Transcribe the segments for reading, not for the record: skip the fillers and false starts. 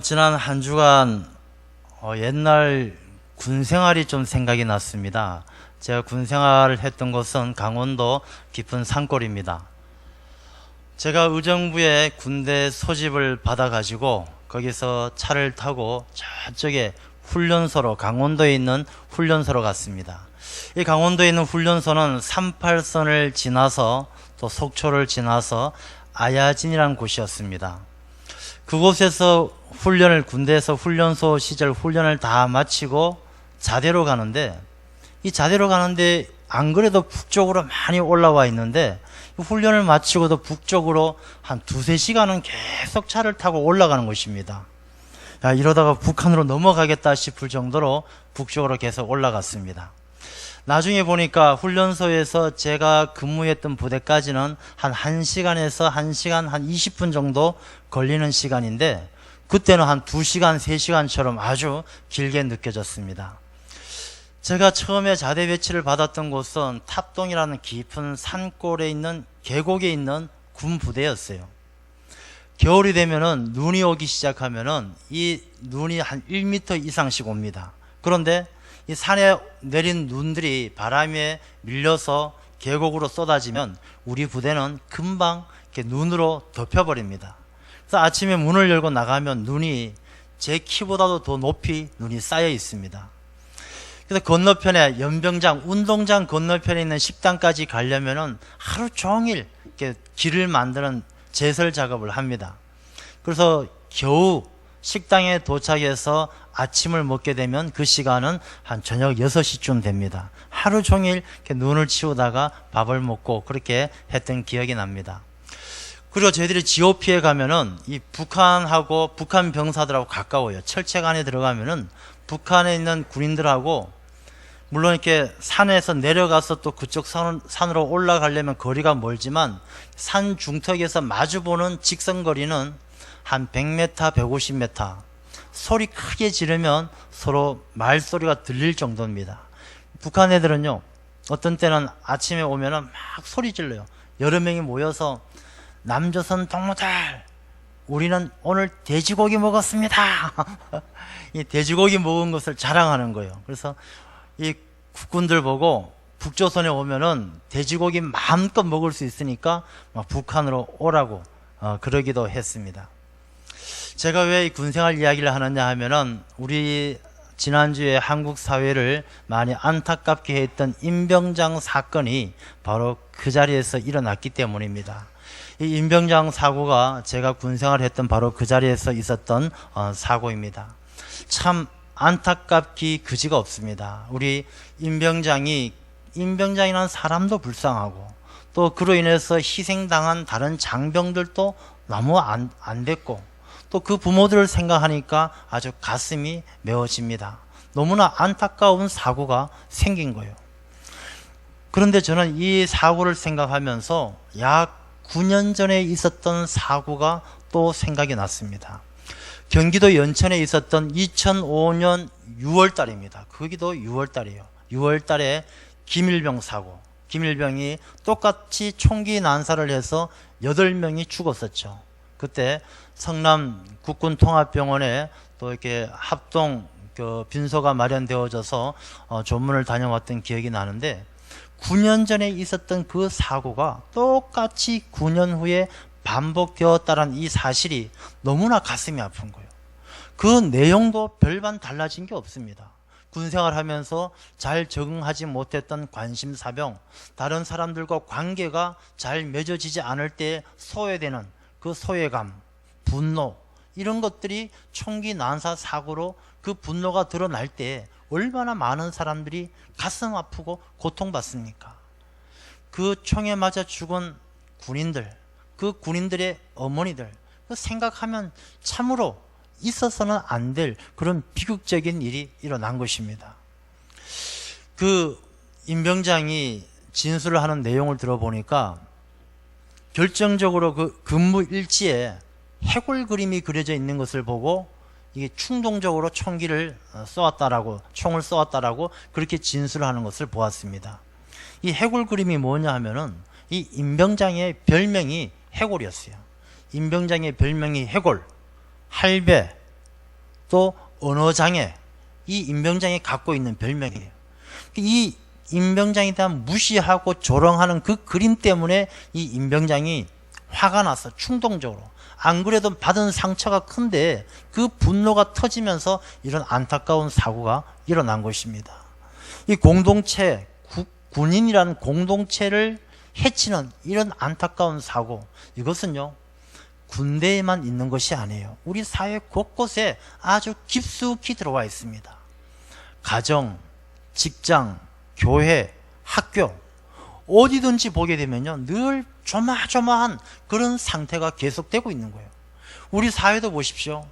지난 한 주간 옛날 군 생활이 좀 생각이 났습니다. 제가 군 생활을 했던 곳은 강원도 깊은 산골입니다. 제가 의정부에 군대 소집을 받아가지고 거기서 차를 타고 저쪽에 훈련소로, 강원도에 있는 훈련소로 갔습니다. 이 강원도에 있는 훈련소는 38선을 지나서 또 속초를 지나서 아야진이라는 곳이었습니다. 그곳에서 군대에서 훈련소 시절 훈련을 다 마치고 자대로 가는데, 이 자대로 가는데 안 그래도 북쪽으로 많이 올라와 있는데, 훈련을 마치고도 북쪽으로 한 2~3시간은 계속 차를 타고 올라가는 것입니다. 이러다가 북한으로 넘어가겠다 싶을 정도로 북쪽으로 계속 올라갔습니다. 나중에 보니까 훈련소에서 제가 근무했던 부대까지는 한 1시간에서 1시간 한 20분 정도 걸리는 시간인데, 그때는 한 2시간, 3시간처럼 아주 길게 느껴졌습니다. 제가 처음에 자대 배치를 받았던 곳은 탑동이라는 깊은 산골에 있는 계곡에 있는 군 부대였어요. 겨울이 되면은 눈이 오기 시작하면은 이 눈이 한 1m 이상씩 옵니다. 그런데 이 산에 내린 눈들이 바람에 밀려서 계곡으로 쏟아지면 우리 부대는 금방 이렇게 눈으로 덮여버립니다. 그래서 아침에 문을 열고 나가면 눈이 제 키보다도 더 높이 눈이 쌓여 있습니다. 그래서 건너편에 연병장, 운동장 건너편에 있는 식당까지 가려면은 하루 종일 이렇게 길을 만드는 제설 작업을 합니다. 그래서 겨우 식당에 도착해서 아침을 먹게 되면 그 시간은 한 저녁 6시쯤 됩니다. 하루 종일 이렇게 눈을 치우다가 밥을 먹고 그렇게 했던 기억이 납니다. 그리고 저희들이 GOP에 가면은 이 북한하고 북한 병사들하고 가까워요. 철책 안에 들어가면은 북한에 있는 군인들하고, 물론 이렇게 산에서 내려가서 또 그쪽 산으로 올라가려면 거리가 멀지만 산 중턱에서 마주보는 직선거리는 한 100m, 150m. 소리 크게 지르면 서로 말소리가 들릴 정도입니다. 북한 애들은요, 어떤 때는 아침에 오면은 막 소리 질러요. 여러 명이 모여서 남조선 동무들, 우리는 오늘 돼지고기 먹었습니다. 이 돼지고기 먹은 것을 자랑하는 거예요. 그래서 이 국군들 보고 북조선에 오면은 돼지고기 마음껏 먹을 수 있으니까 막 북한으로 오라고 그러기도 했습니다. 제가 왜 이 군생활 이야기를 하느냐 하면은, 우리 지난주에 한국 사회를 많이 안타깝게 했던 임병장 사건이 바로 그 자리에서 일어났기 때문입니다. 이 임병장 사고가 제가 군생활을 했던 바로 그 자리에서 있었던 사고입니다. 참 안타깝기 그지가 없습니다. 우리 임병장이라는 사람도 불쌍하고, 또 그로 인해서 희생당한 다른 장병들도 너무 안 됐고, 또 그 부모들을 생각하니까 아주 가슴이 메워집니다. 너무나 안타까운 사고가 생긴 거예요. 그런데 저는 이 사고를 생각하면서 약 9년 전에 있었던 사고가 또 생각이 났습니다. 경기도 연천에 있었던 2005년 6월 달입니다. 거기도 6월 달이에요. 6월 달에 김일병 사고. 김일병이 똑같이 총기 난사를 해서 8명이 죽었었죠. 그때 성남 국군통합병원에 또 이렇게 합동 빈소가 마련되어져서 조문을 다녀왔던 기억이 나는데, 9년 전에 있었던 그 사고가 똑같이 9년 후에 반복되었다는 이 사실이 너무나 가슴이 아픈 거예요. 그 내용도 별반 달라진 게 없습니다. 군생활 하면서 잘 적응하지 못했던 관심사병, 다른 사람들과 관계가 잘 맺어지지 않을 때 소외되는 그 소외감, 분노, 이런 것들이 총기 난사 사고로 그 분노가 드러날 때 얼마나 많은 사람들이 가슴 아프고 고통받습니까? 그 총에 맞아 죽은 군인들, 그 군인들의 어머니들, 그 생각하면 참으로 있어서는 안 될 그런 비극적인 일이 일어난 것입니다. 그 임병장이 진술을 하는 내용을 들어보니까 결정적으로 그 근무 일지에 해골 그림이 그려져 있는 것을 보고 이게 충동적으로 총을 쏘았다라고 그렇게 진술을 하는 것을 보았습니다. 이 해골 그림이 뭐냐 하면은, 이 임병장의 별명이 해골이었어요. 임병장의 별명이 해골, 할배, 또 언어장애, 이 임병장이 갖고 있는 별명이에요. 이 임병장에 대한 무시하고 조롱하는 그 그림 때문에 이 임병장이 화가 나서 충동적으로, 안 그래도 받은 상처가 큰데 그 분노가 터지면서 이런 안타까운 사고가 일어난 것입니다. 이 공동체, 군인이라는 공동체를 해치는 이런 안타까운 사고, 이것은요 군대에만 있는 것이 아니에요. 우리 사회 곳곳에 아주 깊숙이 들어와 있습니다. 가정, 직장, 교회, 학교, 어디든지 보게 되면요 늘 조마조마한 그런 상태가 계속되고 있는 거예요. 우리 사회도 보십시오.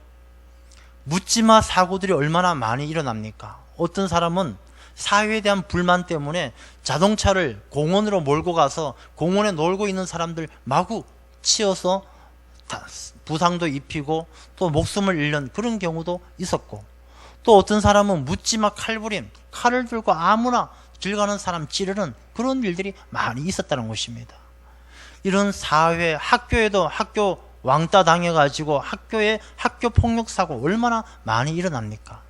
묻지마 사고들이 얼마나 많이 일어납니까? 어떤 사람은 사회에 대한 불만 때문에 자동차를 공원으로 몰고 가서 공원에 놀고 있는 사람들 마구 치어서 부상도 입히고 또 목숨을 잃는 그런 경우도 있었고, 또 어떤 사람은 묻지마 칼부림, 칼을 들고 아무나 길 가는 사람 찌르는 그런 일들이 많이 있었다는 것입니다. 이런 사회, 학교에도 학교 왕따 당해가지고 학교에 학교 폭력 사고 얼마나 많이 일어납니까?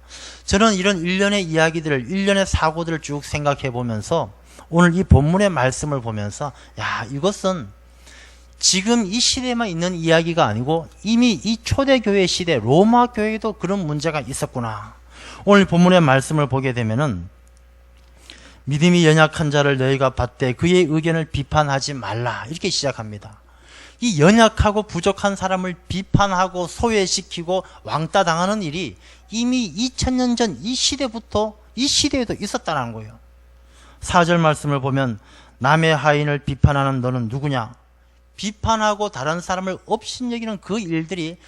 저는 이런 일련의 이야기들을, 일련의 사고들을 쭉 생각해 보면서 오늘 이 본문의 말씀을 보면서 이것은 지금 이 시대에만 있는 이야기가 아니고 이미 이 초대교회 시대 로마 교회에도 그런 문제가 있었구나. 오늘 본문의 말씀을 보게 되면은 믿음이 연약한 자를 너희가 받되 그의 의견을 비판하지 말라, 이렇게 시작합니다. 이 연약하고 부족한 사람을 비판하고 소외시키고 왕따 당하는 일이 이미 2000년 전 이 시대부터 이 시대에도 있었다는 거예요. 4절 말씀을 보면 남의 하인을 비판하는 너는 누구냐? 비판하고 다른 사람을 업신여기는 그 일들이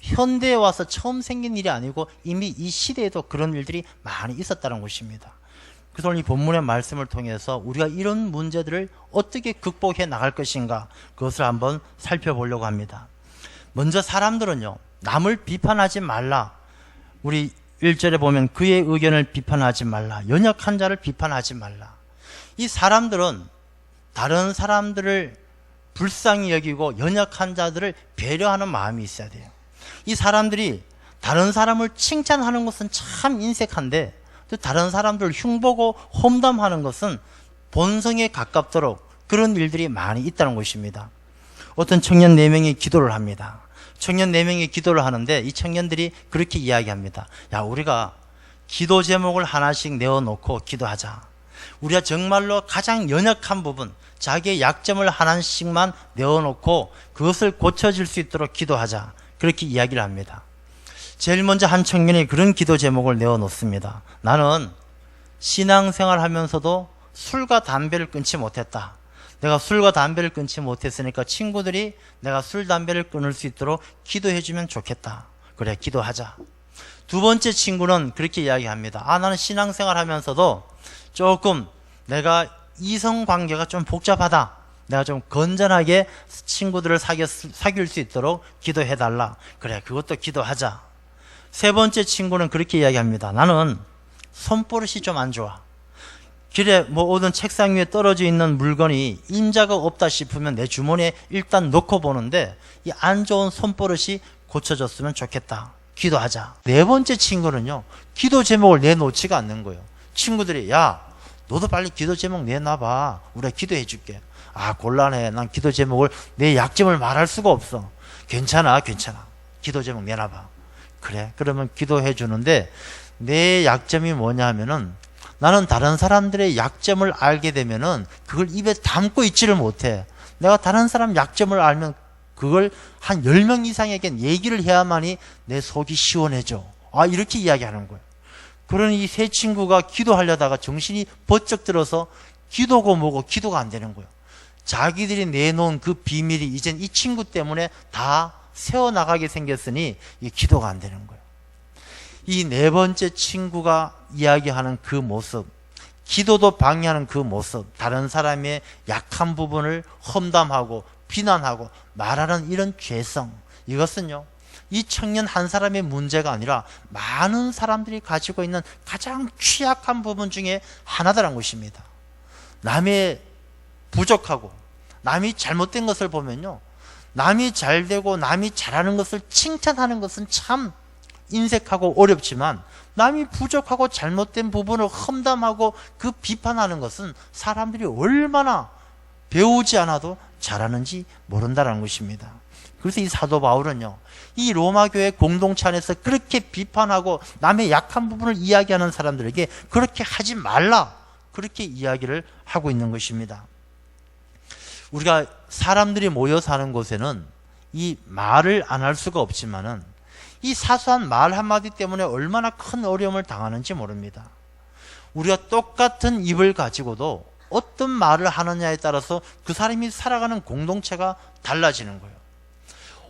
현대에 와서 처음 생긴 일이 아니고 이미 이 시대에도 그런 일들이 많이 있었다는 것입니다. 그래서 오늘 이 본문의 말씀을 통해서 우리가 이런 문제들을 어떻게 극복해 나갈 것인가, 그것을 한번 살펴보려고 합니다. 먼저 사람들은요 남을 비판하지 말라. 우리 1절에 보면 그의 의견을 비판하지 말라, 연약한 자를 비판하지 말라. 이 사람들은 다른 사람들을 불쌍히 여기고 연약한 자들을 배려하는 마음이 있어야 돼요. 이 사람들이 다른 사람을 칭찬하는 것은 참 인색한데 또 다른 사람들을 흉보고 험담하는 것은 본성에 가깝도록 그런 일들이 많이 있다는 것입니다. 어떤 청년 4명이 기도를 합니다. 청년 4명이 기도를 하는데 이 청년들이 그렇게 이야기합니다. 우리가 기도 제목을 하나씩 내어놓고 기도하자. 우리가 정말로 가장 연약한 부분, 자기의 약점을 하나씩만 내어놓고 그것을 고쳐질 수 있도록 기도하자, 그렇게 이야기를 합니다. 제일 먼저 한 청년이 그런 기도 제목을 내어놓습니다. 나는 신앙생활 하면서도 술과 담배를 끊지 못했다. 내가 술과 담배를 끊지 못했으니까 친구들이 내가 술, 담배를 끊을 수 있도록 기도해주면 좋겠다. 그래, 기도하자. 두 번째 친구는 그렇게 이야기합니다. 나는 신앙생활 하면서도 조금 내가 이성관계가 좀 복잡하다. 내가 좀 건전하게 친구들을 사귈 수 있도록 기도해달라. 그래, 그것도 기도하자. 세 번째 친구는 그렇게 이야기합니다. 나는 손버릇이 좀 안 좋아. 길에 오던 책상 위에 떨어져 있는 물건이 임자가 없다 싶으면 내 주머니에 일단 넣고 보는데 이 안 좋은 손버릇이 고쳐졌으면 좋겠다. 기도하자. 네 번째 친구는요, 기도 제목을 내놓지가 않는 거예요. 친구들이 너도 빨리 기도 제목 내놔봐. 우리가 기도해 줄게. 곤란해. 난 기도 제목을, 내 약점을 말할 수가 없어. 괜찮아. 기도 제목 내놔봐. 그래, 그러면 기도해 주는데 내 약점이 뭐냐 하면은 나는 다른 사람들의 약점을 알게 되면은 그걸 입에 담고 있지를 못해. 내가 다른 사람 약점을 알면 그걸 한 10명 이상에겐 얘기를 해야만이 내 속이 시원해져. 이렇게 이야기하는 거예요. 그러니 이 세 친구가 기도하려다가 정신이 번쩍 들어서 기도고 뭐고 기도가 안 되는 거예요. 자기들이 내놓은 그 비밀이 이젠 이 친구 때문에 다 새어나가게 생겼으니 이 기도가 안 되는 거예요. 이 네 번째 친구가 이야기하는 그 모습, 기도도 방해하는 그 모습, 다른 사람의 약한 부분을 험담하고 비난하고 말하는 이런 죄성, 이것은요 이 청년 한 사람의 문제가 아니라 많은 사람들이 가지고 있는 가장 취약한 부분 중에 하나다라는 것입니다. 남의 부족하고 남이 잘못된 것을 보면요, 남이 잘되고 남이 잘하는 것을 칭찬하는 것은 참 인색하고 어렵지만 남이 부족하고 잘못된 부분을 험담하고 그 비판하는 것은 사람들이 얼마나 배우지 않아도 잘하는지 모른다는 것입니다. 그래서 이 사도 바울은요, 이 로마 교회 공동체 안에서 그렇게 비판하고 남의 약한 부분을 이야기하는 사람들에게 그렇게 하지 말라, 그렇게 이야기를 하고 있는 것입니다. 우리가 사람들이 모여 사는 곳에는 이 말을 안 할 수가 없지만은 이 사소한 말 한마디 때문에 얼마나 큰 어려움을 당하는지 모릅니다. 우리가 똑같은 입을 가지고도 어떤 말을 하느냐에 따라서 그 사람이 살아가는 공동체가 달라지는 거예요.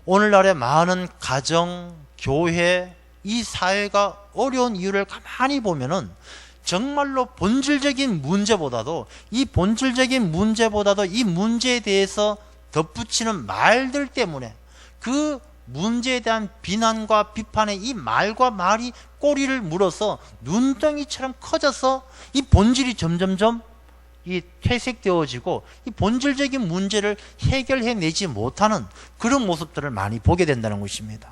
오늘날의 많은 가정, 교회, 이 사회가 어려운 이유를 가만히 보면은 정말로 본질적인 문제보다도 이 문제에 대해서 덧붙이는 말들 때문에 그 문제에 대한 비난과 비판의 이 말과 말이 꼬리를 물어서 눈덩이처럼 커져서 이 본질이 점점점 이 퇴색되어지고 이 본질적인 문제를 해결해내지 못하는 그런 모습들을 많이 보게 된다는 것입니다.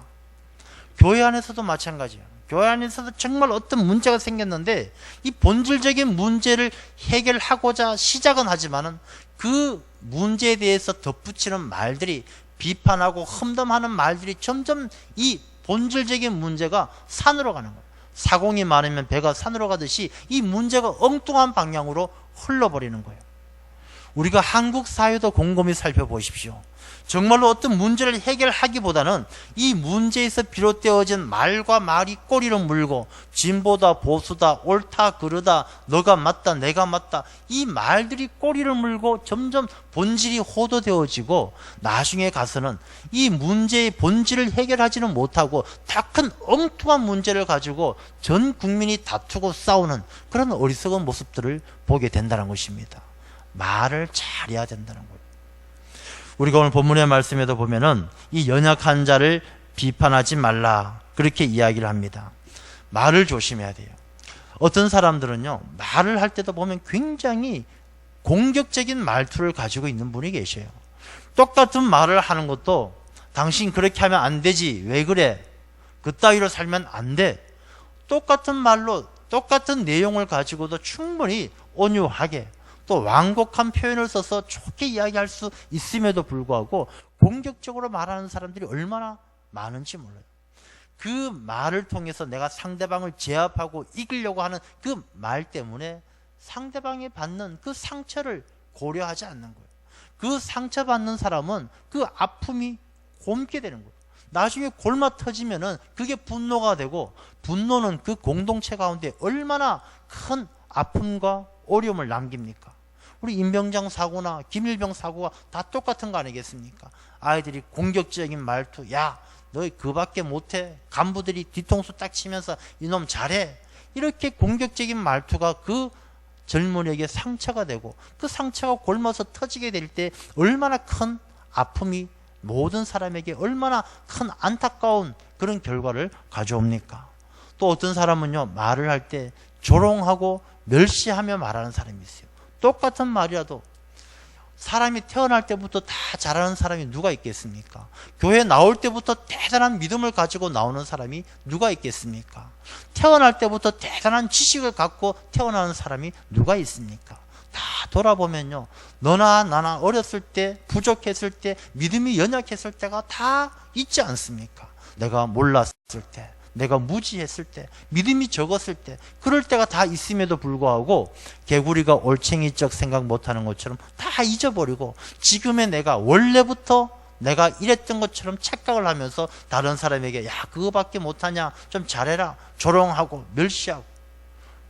교회 안에서도 마찬가지예요. 교회 안에서도 정말 어떤 문제가 생겼는데 이 본질적인 문제를 해결하고자 시작은 하지만은 그 문제에 대해서 덧붙이는 말들이, 비판하고 험담하는 말들이 점점 이 본질적인 문제가 산으로 가는 거예요. 사공이 많으면 배가 산으로 가듯이 이 문제가 엉뚱한 방향으로 흘러버리는 거예요. 우리가 한국 사회도 곰곰이 살펴보십시오. 정말로 어떤 문제를 해결하기보다는 이 문제에서 비롯되어진 말과 말이 꼬리를 물고 진보다 보수다, 옳다 그르다, 너가 맞다 내가 맞다, 이 말들이 꼬리를 물고 점점 본질이 호도되어지고 나중에 가서는 이 문제의 본질을 해결하지는 못하고 더 큰 엉뚱한 문제를 가지고 전 국민이 다투고 싸우는 그런 어리석은 모습들을 보게 된다는 것입니다. 말을 잘해야 된다는 거예요. 우리가 오늘 본문의 말씀에도 보면은 이 연약한 자를 비판하지 말라, 그렇게 이야기를 합니다. 말을 조심해야 돼요. 어떤 사람들은요, 말을 할 때도 보면 굉장히 공격적인 말투를 가지고 있는 분이 계셔요. 똑같은 말을 하는 것도 당신 그렇게 하면 안 되지, 왜 그래, 그따위로 살면 안 돼, 똑같은 말로 똑같은 내용을 가지고도 충분히 온유하게 또 완곡한 표현을 써서 좋게 이야기할 수 있음에도 불구하고 공격적으로 말하는 사람들이 얼마나 많은지 몰라요. 그 말을 통해서 내가 상대방을 제압하고 이기려고 하는 그 말 때문에 상대방이 받는 그 상처를 고려하지 않는 거예요. 그 상처받는 사람은 그 아픔이 곪게 되는 거예요. 나중에 골마 터지면은 그게 분노가 되고, 분노는 그 공동체 가운데 얼마나 큰 아픔과 어려움을 남깁니까? 우리 임병장 사고나 김일병 사고가 다 똑같은 거 아니겠습니까? 아이들이 공격적인 말투, 야, 너 그밖에 못해, 간부들이 뒤통수 딱 치면서 이놈 잘해, 이렇게 공격적인 말투가 그 젊은이에게 상처가 되고, 그 상처가 골마서 터지게 될 때 얼마나 큰 아픔이 모든 사람에게 얼마나 큰 안타까운 그런 결과를 가져옵니까? 또 어떤 사람은요, 말을 할 때 조롱하고 멸시하며 말하는 사람이 있어요. 똑같은 말이라도 사람이 태어날 때부터 다 잘하는 사람이 누가 있겠습니까? 교회 나올 때부터 대단한 믿음을 가지고 나오는 사람이 누가 있겠습니까? 태어날 때부터 대단한 지식을 갖고 태어나는 사람이 누가 있습니까? 다 돌아보면요, 너나 나나 어렸을 때, 부족했을 때, 믿음이 연약했을 때가 다 있지 않습니까? 내가 몰랐을 때, 내가 무지했을 때, 믿음이 적었을 때, 그럴 때가 다 있음에도 불구하고 개구리가 올챙이적 생각 못하는 것처럼 다 잊어버리고 지금의 내가, 원래부터 내가 이랬던 것처럼 착각을 하면서 다른 사람에게, 야, 그거밖에 못하냐, 좀 잘해라, 조롱하고 멸시하고,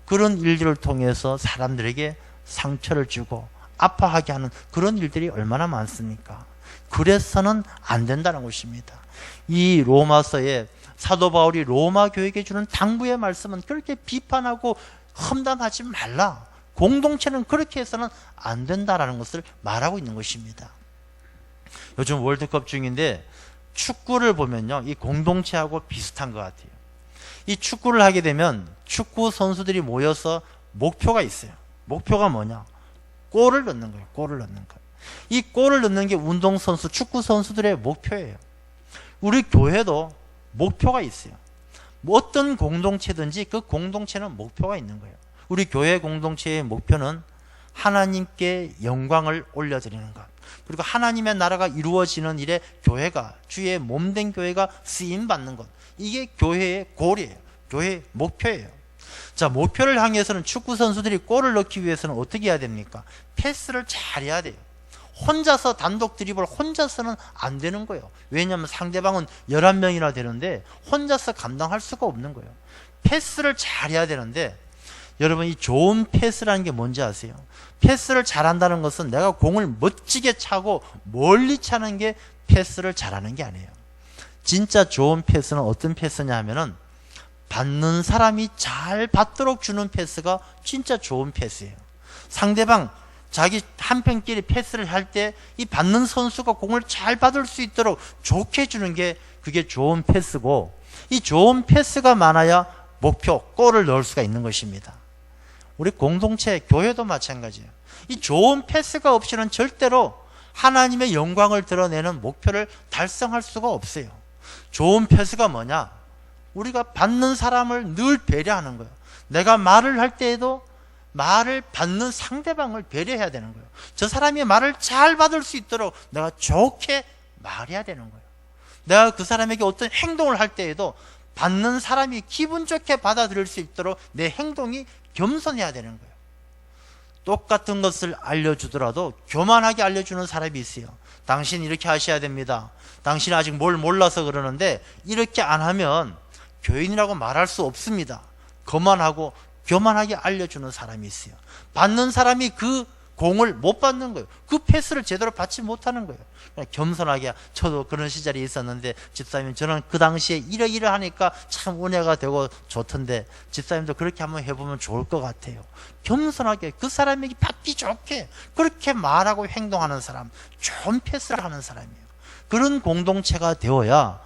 그런 일들을 통해서 사람들에게 상처를 주고 아파하게 하는 그런 일들이 얼마나 많습니까? 그래서는 안 된다는 것입니다. 이 로마서에 사도 바울이 로마 교회에게 주는 당부의 말씀은 그렇게 비판하고 험담하지 말라, 공동체는 그렇게 해서는 안 된다라는 것을 말하고 있는 것입니다. 요즘 월드컵 중인데 축구를 보면요, 이 공동체하고 비슷한 것 같아요. 이 축구를 하게 되면 축구 선수들이 모여서 목표가 있어요. 목표가 뭐냐? 골을 넣는 거예요. 골을 넣는 거. 이 골을 넣는 게 운동선수, 축구 선수들의 목표예요. 우리 교회도 목표가 있어요. 뭐 어떤 공동체든지 그 공동체는 목표가 있는 거예요. 우리 교회 공동체의 목표는 하나님께 영광을 올려드리는 것, 그리고 하나님의 나라가 이루어지는 일에 교회가, 주의 몸된 교회가 쓰임받는 것, 이게 교회의 골이에요. 교회의 목표예요. 자, 목표를 향해서는 축구 선수들이 골을 넣기 위해서는 어떻게 해야 됩니까? 패스를 잘 해야 돼요. 혼자서 단독 드리블 혼자서는 안 되는 거예요. 왜냐하면 상대방은 11명이나 되는데 혼자서 감당할 수가 없는 거예요. 패스를 잘 해야 되는데, 여러분 이 좋은 패스라는 게 뭔지 아세요? 패스를 잘한다는 것은 내가 공을 멋지게 차고 멀리 차는 게 패스를 잘하는 게 아니에요. 진짜 좋은 패스는 어떤 패스냐 하면은 받는 사람이 잘 받도록 주는 패스가 진짜 좋은 패스예요. 상대방 자기 한편끼리 패스를 할 때 이 받는 선수가 공을 잘 받을 수 있도록 좋게 주는 게 그게 좋은 패스고, 이 좋은 패스가 많아야 목표 골을 넣을 수가 있는 것입니다. 우리 공동체 교회도 마찬가지예요. 이 좋은 패스가 없이는 절대로 하나님의 영광을 드러내는 목표를 달성할 수가 없어요. 좋은 패스가 뭐냐? 우리가 받는 사람을 늘 배려하는 거예요. 내가 말을 할 때에도 말을 받는 상대방을 배려해야 되는 거예요. 저 사람이 말을 잘 받을 수 있도록 내가 좋게 말해야 되는 거예요. 내가 그 사람에게 어떤 행동을 할 때에도 받는 사람이 기분 좋게 받아들일 수 있도록 내 행동이 겸손해야 되는 거예요. 똑같은 것을 알려주더라도 교만하게 알려주는 사람이 있어요. 당신 이렇게 하셔야 됩니다. 당신 아직 뭘 몰라서 그러는데 이렇게 안 하면 교인이라고 말할 수 없습니다. 거만하고 교만하게 알려주는 사람이 있어요. 받는 사람이 그 공을 못 받는 거예요. 그 패스를 제대로 받지 못하는 거예요. 그냥 겸손하게, 저도 그런 시절이 있었는데 집사님 저는 그 당시에 이러이러하니까 참 은혜가 되고 좋던데 집사님도 그렇게 한번 해보면 좋을 것 같아요. 겸손하게 그 사람에게 받기 좋게 그렇게 말하고 행동하는 사람, 좋은 패스를 하는 사람이에요. 그런 공동체가 되어야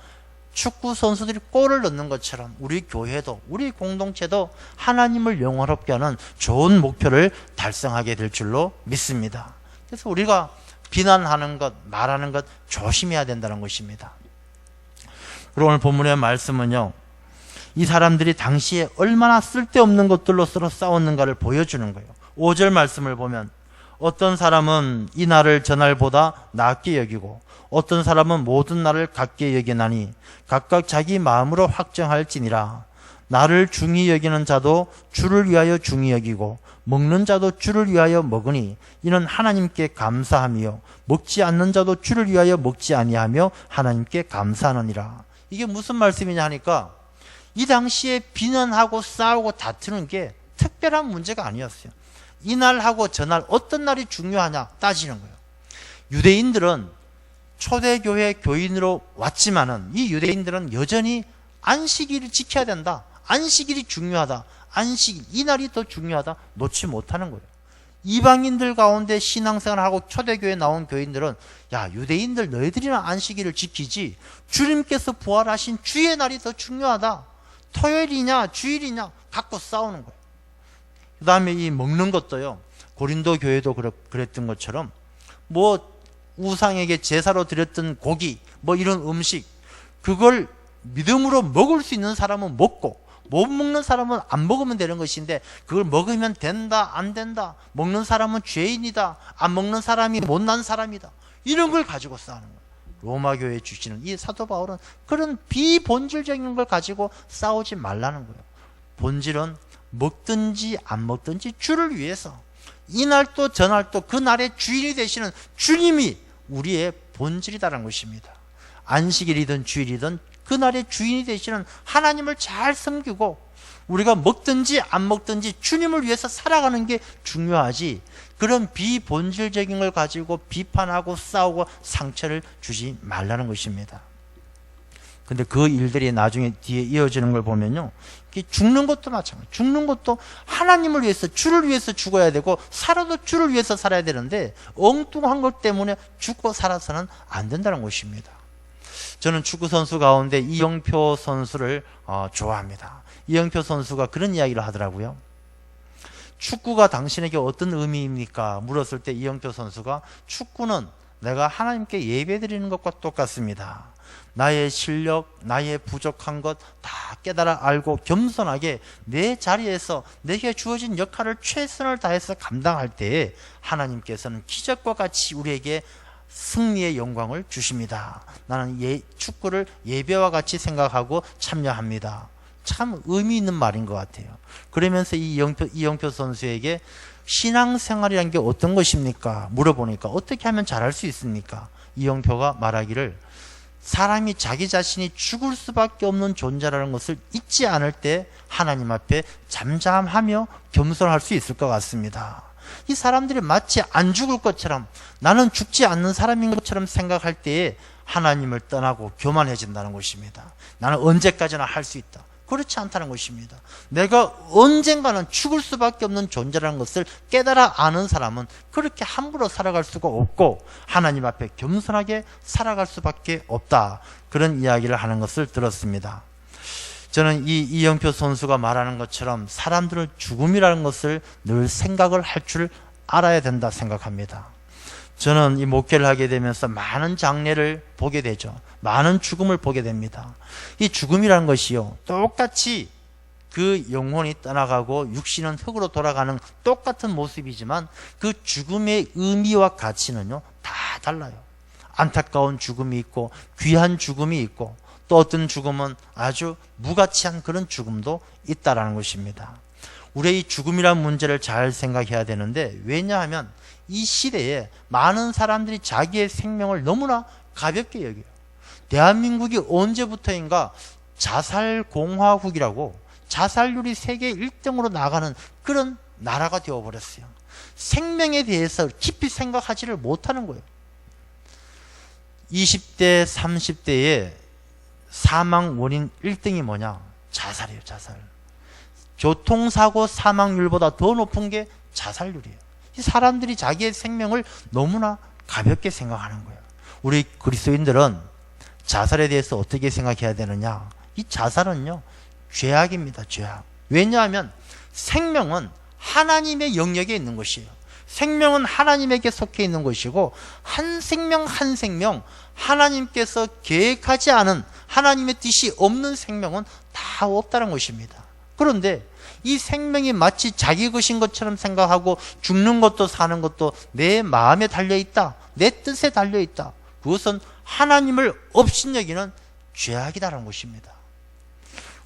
축구 선수들이 골을 넣는 것처럼 우리 교회도, 우리 공동체도 하나님을 영화롭게 하는 좋은 목표를 달성하게 될 줄로 믿습니다. 그래서 우리가 비난하는 것, 말하는 것 조심해야 된다는 것입니다. 그리고 오늘 본문의 말씀은요, 이 사람들이 당시에 얼마나 쓸데없는 것들로 서로 싸웠는가를 보여주는 거예요. 5절 말씀을 보면 어떤 사람은 이 날을 저 날보다 낫게 여기고 어떤 사람은 모든 날을 같게 여기나니 각각 자기 마음으로 확정할지니라. 나를 중히 여기는 자도 주를 위하여 중히 여기고 먹는 자도 주를 위하여 먹으니 이는 하나님께 감사하며 먹지 않는 자도 주를 위하여 먹지 아니하며 하나님께 감사하느니라. 이게 무슨 말씀이냐 하니까 이 당시에 비난하고 싸우고 다투는 게 특별한 문제가 아니었어요. 이 날하고 저 날 어떤 날이 중요하냐 따지는 거예요. 유대인들은 초대교회 교인으로 왔지만은 이 유대인들은 여전히 안식일을 지켜야 된다. 안식일이 중요하다. 안식일, 이 날이 더 중요하다. 놓지 못하는 거예요. 이방인들 가운데 신앙생활하고 초대교회에 나온 교인들은 야, 유대인들 너희들이나 안식일을 지키지 주님께서 부활하신 주의 날이 더 중요하다. 토요일이냐 주일이냐 갖고 싸우는 거예요. 그 다음에 이 먹는 것도요, 고린도 교회도 그랬던 것처럼 뭐 우상에게 제사로 드렸던 고기 뭐 이런 음식, 그걸 믿음으로 먹을 수 있는 사람은 먹고 못 먹는 사람은 안 먹으면 되는 것인데 그걸 먹으면 된다 안 된다, 먹는 사람은 죄인이다, 안 먹는 사람이 못난 사람이다, 이런 걸 가지고 싸우는 거예요. 로마 교회에 주시는 이 사도 바울은 그런 비본질적인 걸 가지고 싸우지 말라는 거예요. 본질은 먹든지 안 먹든지 주를 위해서, 이날도 저날도 그 날의 주인이 되시는 주님이 우리의 본질이다라는 것입니다. 안식일이든 주일이든 그 날의 주인이 되시는 하나님을 잘 섬기고 우리가 먹든지 안 먹든지 주님을 위해서 살아가는 게 중요하지, 그런 비본질적인 걸 가지고 비판하고 싸우고 상처를 주지 말라는 것입니다. 근데 그 일들이 나중에 뒤에 이어지는 걸 보면요, 죽는 것도 마찬가지예요. 죽는 것도 하나님을 위해서, 주를 위해서 죽어야 되고 살아도 주를 위해서 살아야 되는데 엉뚱한 것 때문에 죽고 살아서는 안 된다는 것입니다. 저는 축구 선수 가운데 이영표 선수를 좋아합니다. 이영표 선수가 그런 이야기를 하더라고요. 축구가 당신에게 어떤 의미입니까? 물었을 때 이영표 선수가 축구는 내가 하나님께 예배드리는 것과 똑같습니다. 나의 실력, 나의 부족한 것 다 깨달아 알고 겸손하게 내 자리에서 내게 주어진 역할을 최선을 다해서 감당할 때에 하나님께서는 기적과 같이 우리에게 승리의 영광을 주십니다. 나는 축구를 예배와 같이 생각하고 참여합니다. 참 의미 있는 말인 것 같아요. 그러면서 이영표 선수에게 신앙생활이란 게 어떤 것입니까? 물어보니까 어떻게 하면 잘할 수 있습니까? 이영표가 말하기를 사람이 자기 자신이 죽을 수밖에 없는 존재라는 것을 잊지 않을 때 하나님 앞에 잠잠하며 겸손할 수 있을 것 같습니다. 이 사람들이 마치 안 죽을 것처럼, 나는 죽지 않는 사람인 것처럼 생각할 때에 하나님을 떠나고 교만해진다는 것입니다. 나는 언제까지나 할 수 있다. 그렇지 않다는 것입니다. 내가 언젠가는 죽을 수밖에 없는 존재라는 것을 깨달아 아는 사람은 그렇게 함부로 살아갈 수가 없고 하나님 앞에 겸손하게 살아갈 수밖에 없다. 그런 이야기를 하는 것을 들었습니다. 저는 이 이영표 선수가 말하는 것처럼 사람들은 죽음이라는 것을 늘 생각을 할 줄 알아야 된다 생각합니다. 저는 이 목회를 하게 되면서 많은 장례를 보게 되죠. 많은 죽음을 보게 됩니다. 이 죽음이라는 것이요, 똑같이 그 영혼이 떠나가고 육신은 흙으로 돌아가는 똑같은 모습이지만 그 죽음의 의미와 가치는요 다 달라요. 안타까운 죽음이 있고 귀한 죽음이 있고 또 어떤 죽음은 아주 무가치한 그런 죽음도 있다라는 것입니다. 우리의 이 죽음이라는 문제를 잘 생각해야 되는데, 왜냐하면 이 시대에 많은 사람들이 자기의 생명을 너무나 가볍게 여겨요. 대한민국이 언제부터인가 자살공화국이라고 자살률이 세계 1등으로 나가는 그런 나라가 되어버렸어요. 생명에 대해서 깊이 생각하지를 못하는 거예요. 20대, 30대에 사망 원인 1등이 뭐냐? 자살이에요, 자살. 교통사고 사망률보다 더 높은 게 자살률이에요. 이 사람들이 자기의 생명을 너무나 가볍게 생각하는 거예요. 우리 그리스도인들은 자살에 대해서 어떻게 생각해야 되느냐? 이 자살은요, 죄악입니다, 죄악. 왜냐하면 생명은 하나님의 영역에 있는 것이에요. 생명은 하나님에게 속해 있는 것이고, 한 생명 한 생명, 하나님께서 계획하지 않은 하나님의 뜻이 없는 생명은 다 없다는 것입니다. 그런데 이 생명이 마치 자기 것인 것처럼 생각하고 죽는 것도 사는 것도 내 마음에 달려있다, 내 뜻에 달려있다. 그것은 하나님을 업신여기는 죄악이다라는 것입니다.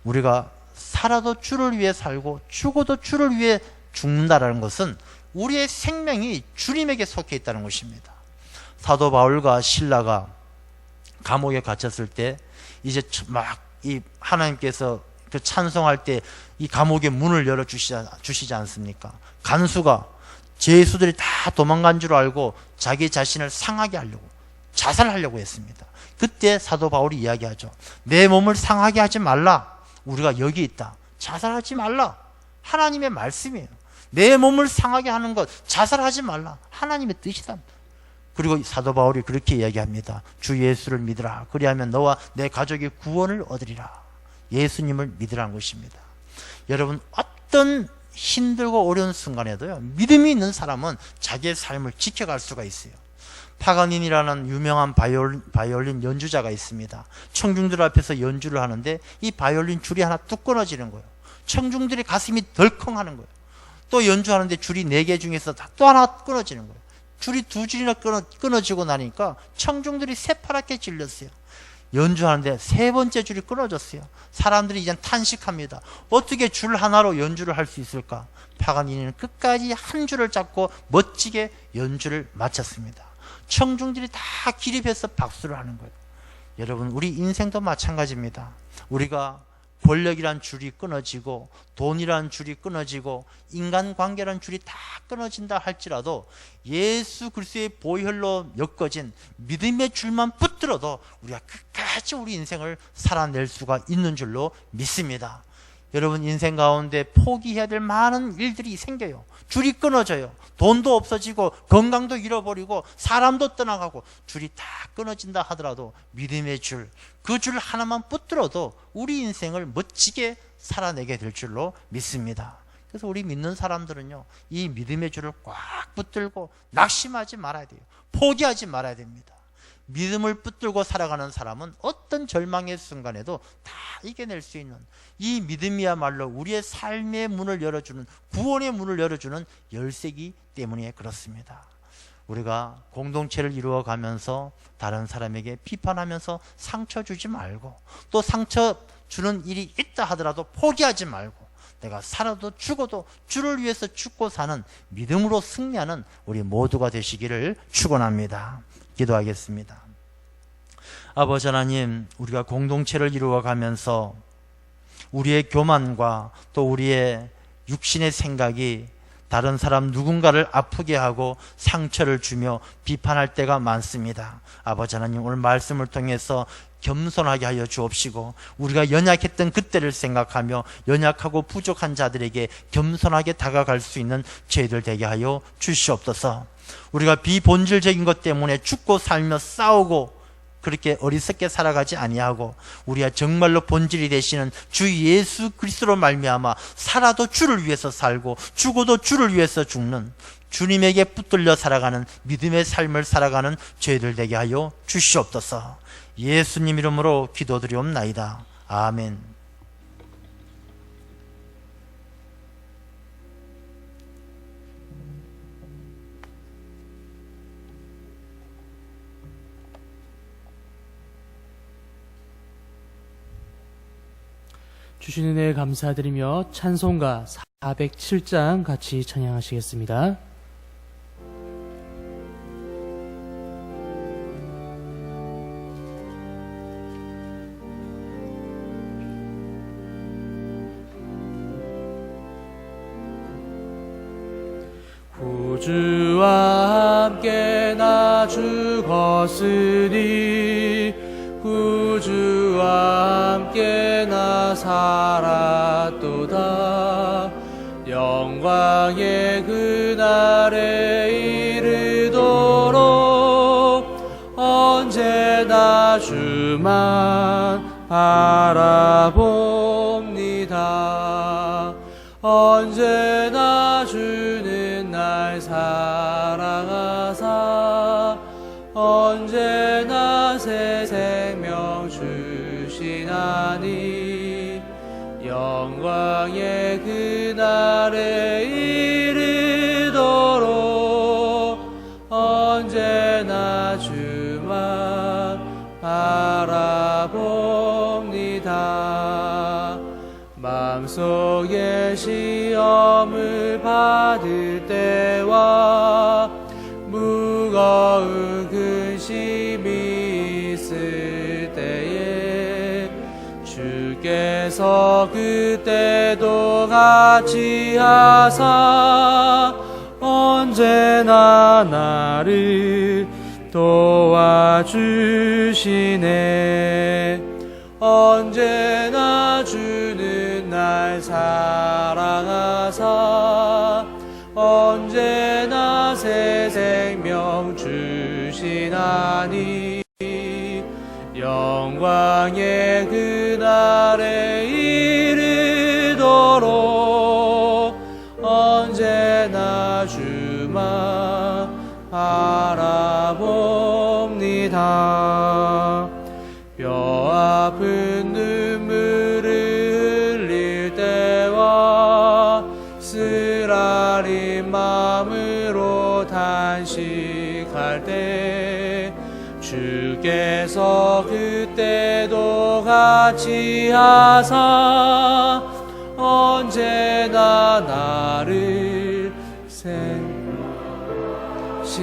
우리가 살아도 주를 위해 살고 죽어도 주를 위해 죽는다라는 것은 우리의 생명이 주님에게 속해 있다는 것입니다. 사도 바울과 실라가 감옥에 갇혔을 때 이제 막 이 하나님께서 그 찬송할 때 이 감옥의 문을 열어 주시지 않습니까? 간수가 죄수들이 다 도망간 줄 알고 자기 자신을 상하게 하려고, 자살하려고 했습니다. 그때 사도 바울이 이야기하죠. 내 몸을 상하게 하지 말라. 우리가 여기 있다. 자살하지 말라. 하나님의 말씀이에요. 내 몸을 상하게 하는 것, 자살하지 말라. 하나님의 뜻이다. 그리고 사도 바울이 그렇게 이야기합니다. 주 예수를 믿으라. 그리하면 너와 내 가족이 구원을 얻으리라. 예수님을 믿으라는 것입니다. 여러분, 어떤 힘들고 어려운 순간에도요, 믿음이 있는 사람은 자기의 삶을 지켜갈 수가 있어요. 파가닌이라는 유명한 바이올린 연주자가 있습니다. 청중들 앞에서 연주를 하는데 이 바이올린 줄이 하나 뚝 끊어지는 거예요. 청중들의 가슴이 덜컹하는 거예요. 또 연주하는데 줄이 4개 중에서 또 하나 끊어지는 거예요. 줄이 2줄이나 끊어지고 나니까 청중들이 새파랗게 질렸어요. 연주하는데 3번째 줄이 끊어졌어요. 사람들이 이제 탄식합니다. 어떻게 줄 하나로 연주를 할 수 있을까? 파가니니는 끝까지 한 줄을 잡고 멋지게 연주를 마쳤습니다. 청중들이 다 기립해서 박수를 하는 거예요. 여러분, 우리 인생도 마찬가지입니다. 우리가 권력이란 줄이 끊어지고 돈이란 줄이 끊어지고 인간관계란 줄이 다 끊어진다 할지라도 예수 그리스도의 보혈로 엮어진 믿음의 줄만 붙들어도 우리가 끝까지 우리 인생을 살아낼 수가 있는 줄로 믿습니다. 여러분, 인생 가운데 포기해야 될 많은 일들이 생겨요. 줄이 끊어져요. 돈도 없어지고 건강도 잃어버리고 사람도 떠나가고 줄이 다 끊어진다 하더라도 믿음의 줄, 그 줄 하나만 붙들어도 우리 인생을 멋지게 살아내게 될 줄로 믿습니다. 그래서 우리 믿는 사람들은요, 이 믿음의 줄을 꽉 붙들고 낙심하지 말아야 돼요. 포기하지 말아야 됩니다. 믿음을 붙들고 살아가는 사람은 어떤 절망의 순간에도 다 이겨낼 수 있는, 이 믿음이야말로 우리의 삶의 문을 열어주는, 구원의 문을 열어주는 열쇠이기 때문에 그렇습니다. 우리가 공동체를 이루어가면서 다른 사람에게 비판하면서 상처 주지 말고, 또 상처 주는 일이 있다 하더라도 포기하지 말고, 내가 살아도 죽어도 주를 위해서 죽고 사는 믿음으로 승리하는 우리 모두가 되시기를 축원합니다. 기도하겠습니다. 아버지 하나님, 우리가 공동체를 이루어가면서 우리의 교만과 또 우리의 육신의 생각이 다른 사람 누군가를 아프게 하고 상처를 주며 비판할 때가 많습니다. 아버지 하나님, 오늘 말씀을 통해서 겸손하게 하여 주옵시고, 우리가 연약했던 그때를 생각하며 연약하고 부족한 자들에게 겸손하게 다가갈 수 있는 저희들 되게 하여 주시옵소서. 우리가 비본질적인 것 때문에 죽고 살며 싸우고 그렇게 어리석게 살아가지 아니하고, 우리가 정말로 본질이 되시는 주 예수 그리스도로 말미암아 살아도 주를 위해서 살고 죽어도 주를 위해서 죽는, 주님에게 붙들려 살아가는 믿음의 삶을 살아가는 저희들 되게 하여 주시옵소서. 예수님 이름으로 기도드리옵나이다. 아멘. 주신 은혜에 감사드리며 찬송가 407장 같이 찬양하시겠습니다. 구주와 함께 나 죽었으니 구주와 함께 나 살았도다. 영광의 그날에 이르도록 언제나 주만 바라봅니다. 언제나 주는 날 사랑하사 언제나 새 생명 주시나니 영광의 그날에 이르도록 언제나 주만 바라봅니다. 마음속에 시험을 받을 때와 무거운 근심이 있을 때에 주께서 그때도 같이 하사 언제나 나를 도와주시네. 언제나 주는 날 사랑하사 언제나 새 생명 주시나니 영광의 그날에 이르도록 언제나 주만 바라봅니다. 뼈 아픈 눈물을 흘릴 때와 쓰라린 마음으로 단식할 때 주께서 그때도 같이 하사 언제나 나를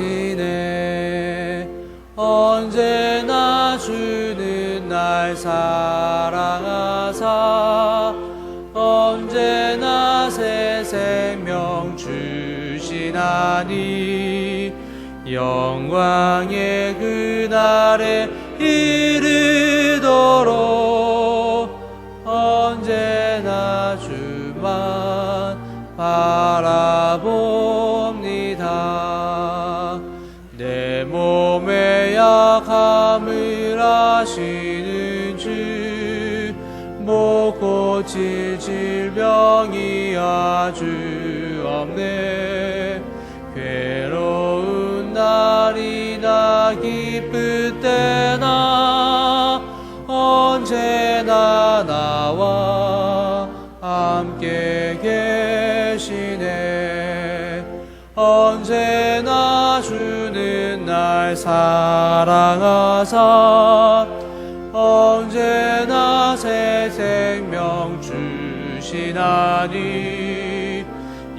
생시네. 언제나 주는 날 사랑하사 언제나 새 생명 주시나니 영광의 그날에 이르도록 언제나 주만 바라봅니다. 내 몸의 약함을 아시는 주, 못 고칠 질병이 아주 없네. 괴로운 날이 나 내가 기쁠 때나 언제나 나와 함께 계시네. 언제나 주는 날 사랑하사 언제나 새 생명 주시나니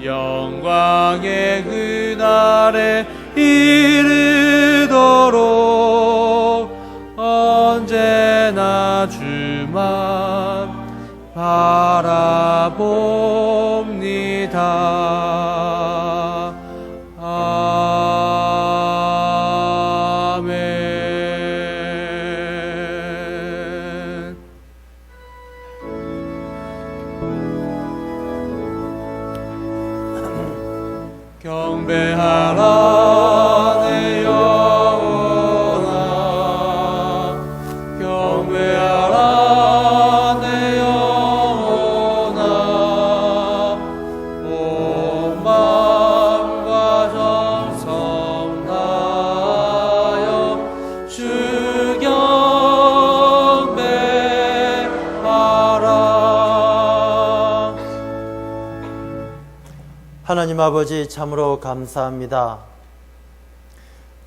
영광의 그날에 이르도록 언제나 주만 바라봅니다. 아멘. 경배하라 내 영혼아, 경배하라 내 영혼아, 온 마음과 정성 다하여 주 경배하라. 하나님 아버지 참으로 감사합니다.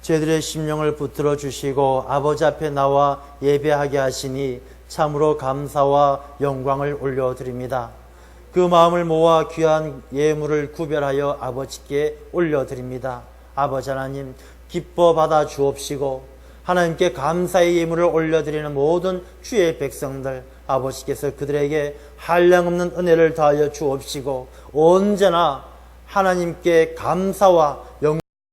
저희들의 심령을 붙들어 주시고 아버지 앞에 나와 예배하게 하시니 참으로 감사와 영광을 올려드립니다. 그 마음을 모아 귀한 예물을 구별하여 아버지께 올려드립니다. 아버지 하나님 기뻐 받아 주옵시고 하나님께 감사의 예물을 올려드리는 모든 주의 백성들 아버지께서 그들에게 한량없는 은혜를 더하여 주옵시고 언제나 하나님께 감사와 영광